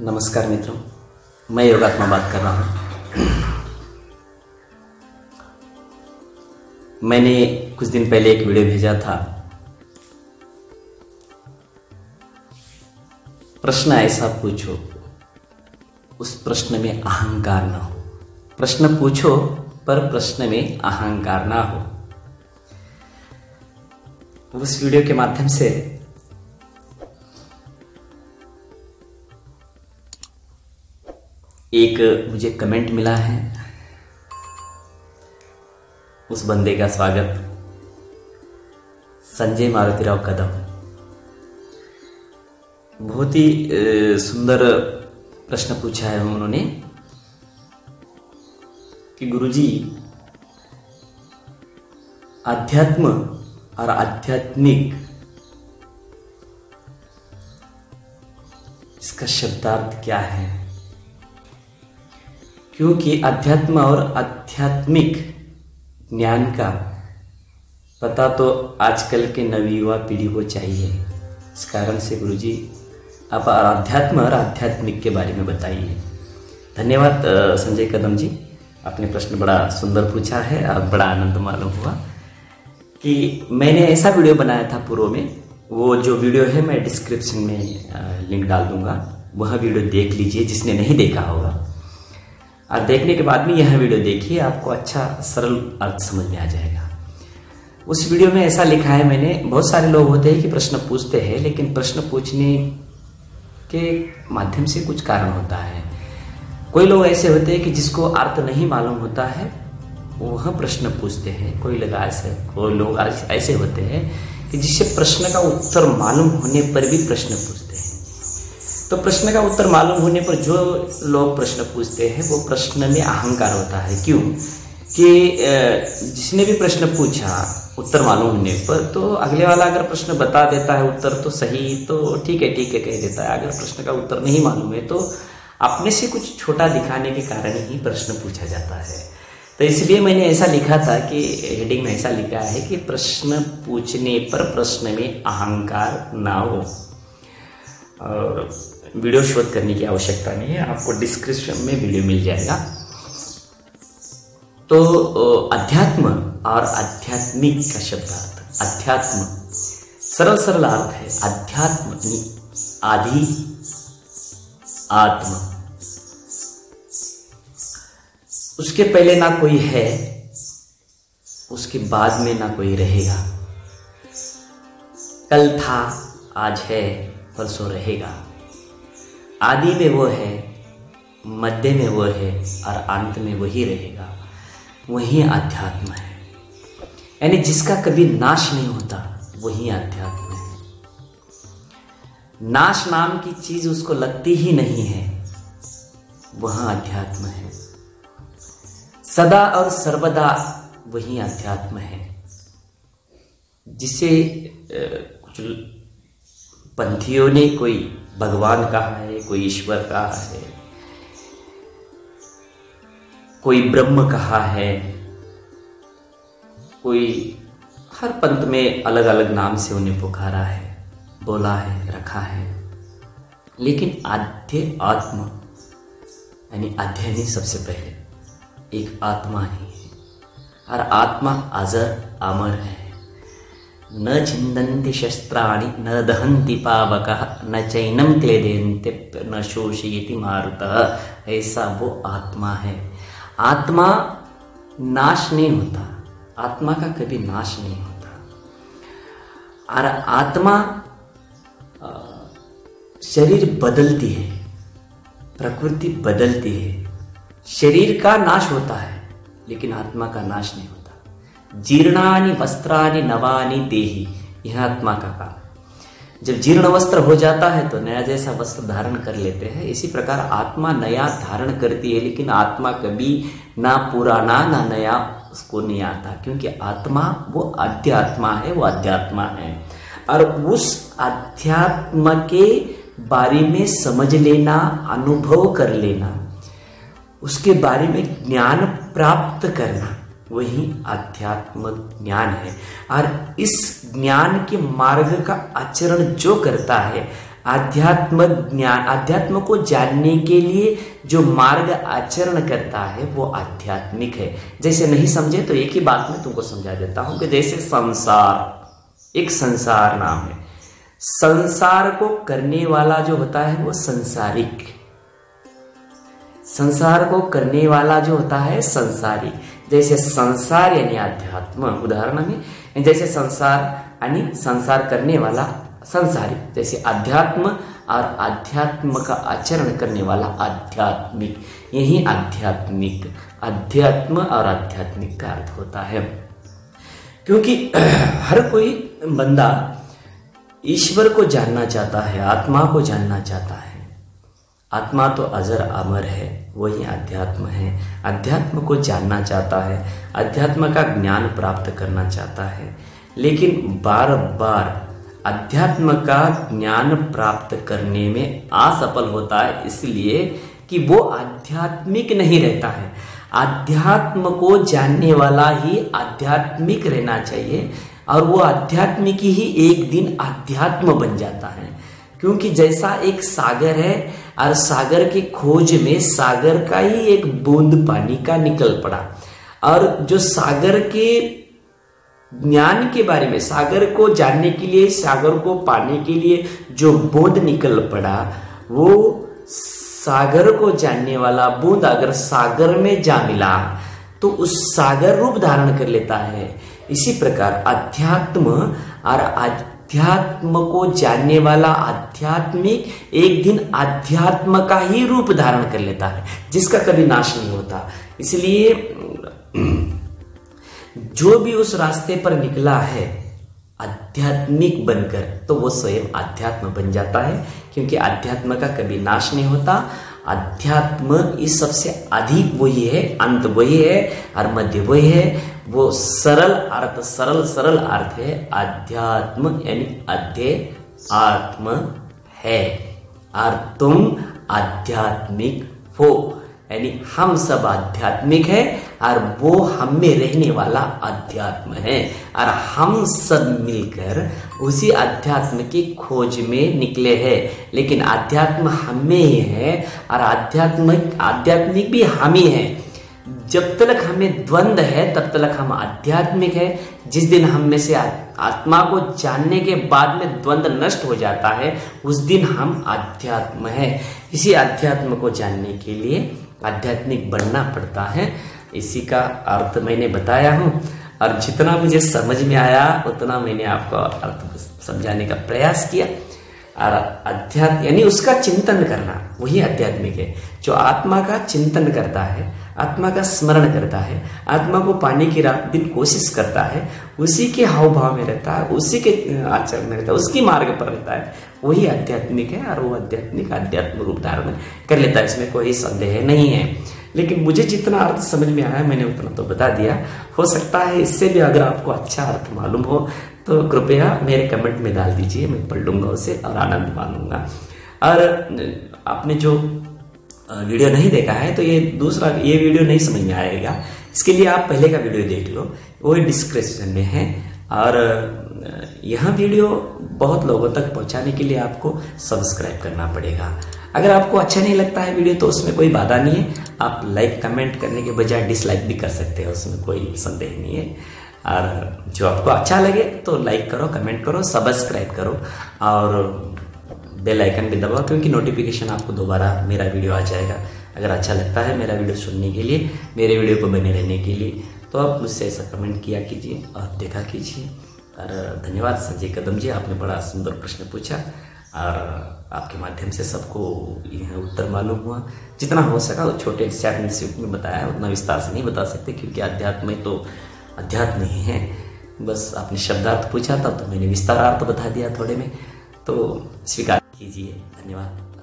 नमस्कार मित्रों, मैं योगात्मा बात कर रहा हूँ। मैंने कुछ दिन पहले एक वीडियो भेजा था। प्रश्न ऐसा पूछो, उस प्रश्न में अहंकार न हो। प्रश्न पूछो पर प्रश्न में अहंकार ना हो। उस वीडियो के माध्यम से एक मुझे कमेंट मिला है। उस बंदे का स्वागत, संजय मारुतिराव कदम। बहुत ही सुंदर प्रश्न पूछा है उन्होंने कि गुरुजी, अध्यात्म और आध्यात्मिक, इसका शब्दार्थ क्या है? क्योंकि अध्यात्म और आध्यात्मिक ज्ञान का पता तो आजकल के नवयुवा पीढ़ी को चाहिए। इस कारण से गुरुजी, आप अध्यात्म और आध्यात्मिक के बारे में बताइए। धन्यवाद संजय कदम जी, आपने प्रश्न बड़ा सुंदर पूछा है और बड़ा आनंद मालूम हुआ कि मैंने ऐसा वीडियो बनाया था पूर्व में। वो जो वीडियो है मैं डिस्क्रिप्शन में लिंक डाल दूंगा, वह वीडियो देख लीजिए जिसने नहीं देखा होगा। और देखने के बाद में यह वीडियो देखिए, आपको अच्छा सरल अर्थ समझ में आ जाएगा। उस वीडियो में ऐसा लिखा है मैंने, बहुत सारे लोग होते हैं कि प्रश्न पूछते हैं, लेकिन प्रश्न पूछने के माध्यम से कुछ कारण होता है। कोई लोग ऐसे होते हैं कि जिसको अर्थ नहीं मालूम होता है, वह प्रश्न पूछते हैं। कोई लोग ऐसे होते हैं कि जिससे प्रश्न का उत्तर मालूम होने पर भी प्रश्न पूछते हैं। तो प्रश्न का उत्तर मालूम होने पर जो लोग प्रश्न पूछते हैं, वो प्रश्न में अहंकार होता है। क्यों? कि जिसने भी प्रश्न पूछा उत्तर मालूम होने पर, तो अगले वाला अगर प्रश्न बता देता है उत्तर तो सही, तो ठीक है कह देता है। अगर प्रश्न का उत्तर नहीं मालूम है तो अपने से कुछ छोटा दिखाने के कारण ही प्रश्न पूछा जाता है। तो इसलिए मैंने ऐसा लिखा था कि हेडिंग में ऐसा लिखा है कि प्रश्न पूछने पर प्रश्न में अहंकार ना हो। और वीडियो शोध करने की आवश्यकता नहीं है, आपको डिस्क्रिप्शन में वीडियो मिल जाएगा। तो अध्यात्म और आध्यात्मिक का शब्दार्थ, अध्यात्म सरल अर्थ है। अध्यात्म आदि आत्मा, उसके पहले ना कोई है, उसके बाद में ना कोई रहेगा। कल था, आज है, परसों रहेगा। आदि में वो है, मध्य में वो है और अंत में वही रहेगा। वही अध्यात्म है। यानी जिसका कभी नाश नहीं होता, वही अध्यात्म है। नाश नाम की चीज उसको लगती ही नहीं है, वह अध्यात्म है। सदा और सर्वदा वही अध्यात्म है। जिसे कुछ पंथियों ने कोई भगवान कहा है, कोई ईश्वर कहा है, कोई ब्रह्म कहा है, कोई हर पंथ में अलग अलग नाम से उन्हें पुकारा है, बोला है, रखा है। लेकिन आत्मा यानी अध्ययन सबसे पहले एक आत्मा ही है। और आत्मा अजर अमर है। न छिन्दन्ति शस्त्राणि न दहन्ति पावकः न चैनम क्लेदयन्ति न शोषयति मारुतः। ऐसा वो आत्मा है। आत्मा नाश नहीं होता, आत्मा का कभी नाश नहीं होता। और आत्मा शरीर बदलती है, प्रकृति बदलती है। शरीर का नाश होता है लेकिन आत्मा का नाश नहीं होता। जीर्णानि वस्त्राणि नवानि देहि, यह आत्मा का काम। जब जीर्ण वस्त्र हो जाता है तो नया जैसा वस्त्र धारण कर लेते हैं। इसी प्रकार आत्मा नया धारण करती है, लेकिन आत्मा कभी ना पुराना ना नया उसको नहीं आता, क्योंकि आत्मा वो अध्यात्मा है, वो अध्यात्मा है। और उस अध्यात्म के बारे में समझ लेना, अनुभव कर लेना, उसके बारे में ज्ञान प्राप्त करना, वही अध्यात्म ज्ञान है। और इस ज्ञान के मार्ग का आचरण जो करता है, आध्यात्म ज्ञान, अध्यात्म को जानने के लिए जो मार्ग आचरण करता है वो आध्यात्मिक है। जैसे नहीं समझे तो एक ही बात में तुमको समझा देता हूं कि जैसे संसार, एक संसार नाम है, संसार को करने वाला जो होता है वो संसारिक, संसार को करने वाला जो होता है संसारी। जैसे संसार यानी अध्यात्म, उदाहरण में जैसे संसार यानी संसार करने वाला संसारी, जैसे अध्यात्म और अध्यात्म का आचरण करने वाला आध्यात्मिक, यही आध्यात्मिक, अध्यात्म और आध्यात्मिक का अर्थ होता है। क्योंकि हर कोई बंदा ईश्वर को जानना चाहता है, आत्मा को जानना चाहता है। आत्मा तो अजर अमर है, वही अध्यात्म है। अध्यात्म को जानना चाहता है, अध्यात्म का ज्ञान प्राप्त करना चाहता है, लेकिन बार बार अध्यात्म का ज्ञान प्राप्त करने में असफल होता है, इसलिए कि वो आध्यात्मिक नहीं रहता है। अध्यात्म को जानने वाला ही आध्यात्मिक रहना चाहिए, और वो आध्यात्मिक ही एक दिन अध्यात्म बन जाता है। क्योंकि जैसा एक सागर है और सागर की खोज में सागर का ही एक बूंद पानी का निकल पड़ा, और जो सागर के ज्ञान के बारे में, सागर को जानने के लिए, सागर को पाने के लिए जो बूंद निकल पड़ा, वो सागर को जानने वाला बूंद अगर सागर में जा मिला तो उस सागर रूप धारण कर लेता है। इसी प्रकार अध्यात्म और अध्यात्म को जानने वाला आध्यात्मिक एक दिन अध्यात्म का ही रूप धारण कर लेता है, जिसका कभी नाश नहीं होता। इसलिए जो भी उस रास्ते पर निकला है आध्यात्मिक बनकर, तो वो स्वयं आध्यात्म बन जाता है, क्योंकि अध्यात्म का कभी नाश नहीं होता। अध्यात्म इस सबसे अधिक वही है, अंत वही है और मध्य वही है। वो सरल अर्थ, सरल अर्थ है अध्यात्म, यानी अध्य आत्म है और तुम आध्यात्मिक हो, यानी हम सब आध्यात्मिक है और वो हम में रहने वाला अध्यात्म है, और हम सब मिलकर उसी अध्यात्म की खोज में निकले हैं। लेकिन अध्यात्म हम में ही है और आध्यात्मिक भी हम ही है। जब तक हमें द्वंद्व है तब तक हम आध्यात्मिक है। जिस दिन हम में से आत्मा को जानने के बाद में द्वंद्व नष्ट हो जाता है, उस दिन हम आध्यात्म है। इसी अध्यात्म को जानने के लिए आध्यात्मिक बनना पड़ता है। इसी का अर्थ मैंने बताया हूँ, और जितना मुझे समझ में आया उतना मैंने आपको अर्थ समझाने का प्रयास किया। और अध्यात्म यानी उसका चिंतन करना, वही आध्यात्मिक है। जो आत्मा का चिंतन करता है, आत्मा का स्मरण करता है, आत्मा को पाने की रात दिन कोशिश करता है, उसी के हाव भाव में रहता है, उसी के आचरण में रहता है, उसकी मार्ग पर रहता है, वही आध्यात्मिक है। और वो आध्यात्मिक अध्यात्म रूप धारण कर लेता है, इसमें कोई संदेह नहीं है। लेकिन मुझे जितना अर्थ समझ में आया मैंने उतना तो बता दिया। हो सकता है इससे भी अगर आपको अच्छा अर्थ मालूम हो तो कृपया मेरे कमेंट में डाल दीजिए, मैं पढ़ लूंगा उसे और आनंद मानूंगा। और आपने जो वीडियो नहीं देखा है तो ये वीडियो नहीं समझ में आएगा, इसके लिए आप पहले का वीडियो देख लो, वो डिस्क्रिप्शन में है। और यह वीडियो बहुत लोगों तक पहुंचाने के लिए आपको सब्सक्राइब करना पड़ेगा। अगर आपको अच्छा नहीं लगता है वीडियो तो उसमें कोई बाधा नहीं है, आप लाइक कमेंट करने के बजाय डिसलाइक भी कर सकते हैं, उसमें कोई संदेह नहीं है। और जो आपको अच्छा लगे तो लाइक करो, कमेंट करो, सब्सक्राइब करो और बेल आइकन भी दबाओ, क्योंकि नोटिफिकेशन आपको दोबारा मेरा वीडियो आ जाएगा। अगर अच्छा लगता है मेरा वीडियो सुनने के लिए, मेरे वीडियो को बने रहने के लिए, तो आप मुझसे ऐसा कमेंट किया कीजिए और देखा कीजिए। और धन्यवाद संजय कदम जी, आपने बड़ा सुंदर प्रश्न पूछा और आपके माध्यम से सबको यह उत्तर मालूम हुआ। जितना हो सका वो छोटे शॉर्ट में बताया, उतना विस्तार से नहीं बता सकते, क्योंकि अध्यात्म में तो अध्यात्म ही है। बस आपने शब्दार्थ पूछा था तो मैंने विस्तारार्थ बता दिया थोड़े में, तो स्वीकार कीजिए। धन्यवाद।